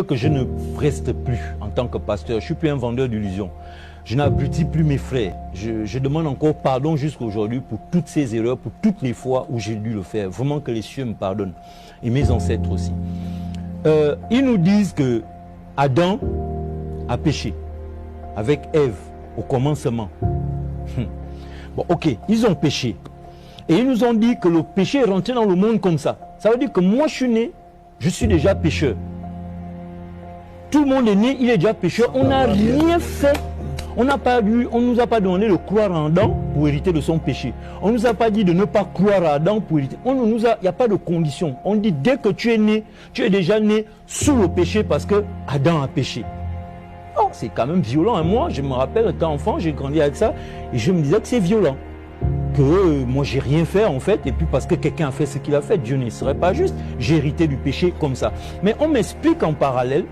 que je ne reste plus en tant que pasteur. Je ne suis plus un vendeur d'illusions. Je n'abrutis plus mes frères. Je demande encore pardon jusqu'à aujourd'hui pour toutes ces erreurs, pour toutes les fois où j'ai dû le faire. Vraiment que les cieux me pardonnent. Et mes ancêtres aussi. Ils nous disent que Adam a péché avec Ève au commencement. Bon, ok, ils ont péché. Et ils nous ont dit que le péché est rentré dans le monde comme ça. Ça veut dire que moi je suis né, je suis déjà pécheur. Tout le monde est né, il est déjà pécheur. On n'a rien fait. On ne nous a pas demandé de croire en Adam pour hériter de son péché. On ne nous a pas dit de ne pas croire à Adam pour hériter. Il n'y a pas de condition. On dit dès que tu es né, tu es déjà né sous le péché parce que Adam a péché. Oh, c'est quand même violent. Hein. Moi, je me rappelle, étant enfant, j'ai grandi avec ça et je me disais que c'est violent. Que moi, j'ai rien fait en fait. Et puis parce que quelqu'un a fait ce qu'il a fait, Dieu ne serait pas juste. J'ai hérité du péché comme ça. Mais on m'explique en parallèle,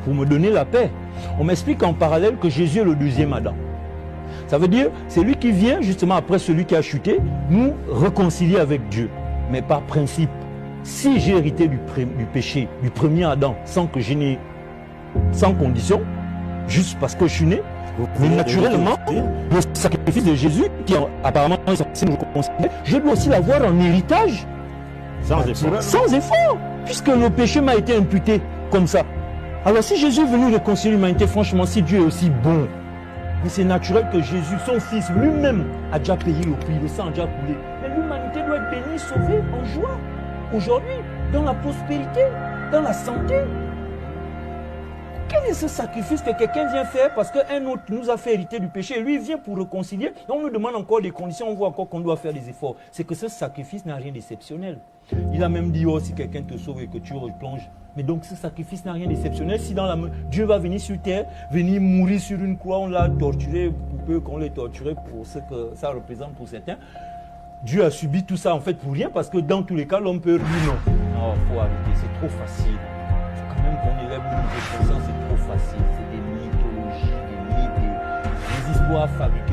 pour me donner la paix, on m'explique en parallèle que Jésus est le deuxième Adam. Ça veut dire, c'est lui qui vient justement après celui qui a chuté, nous réconcilier avec Dieu. Mais par principe, si j'ai hérité du péché, du premier Adam, sans condition, juste parce que je suis né, mais naturellement, le sacrifice de Jésus, qui apparemment est censé nous réconcilier, je dois aussi l'avoir en héritage. Sans effort. Sans effort, puisque le péché m'a été imputé comme ça. Alors si Jésus est venu réconcilier l'humanité, franchement, si Dieu est aussi bon, mais c'est naturel que Jésus, son fils, lui-même a déjà payé le prix, le sang a déjà coulé. Mais l'humanité doit être bénie, sauvée, en joie. Aujourd'hui, dans la prospérité, dans la santé. Quel est ce sacrifice que quelqu'un vient faire parce qu'un autre nous a fait hériter du péché et lui vient pour réconcilier et on nous demande encore des conditions, on voit encore qu'on doit faire des efforts. C'est que ce sacrifice n'a rien d'exceptionnel. Il a même dit, oh, si quelqu'un te sauve et que tu replonges. Mais donc ce sacrifice n'a rien d'exceptionnel. Si Dieu va venir sur terre, venir mourir sur une croix, on l'a torturé pour peu qu'on l'ait torturé pour ce que ça représente pour certains. Dieu a subi tout ça en fait pour rien parce que dans tous les cas, l'homme peut dire non. Non, il faut arrêter, c'est trop facile. Il faut quand même qu'on élève une réflexion, c'est trop facile. C'est des mythologies, des histoires fabriquées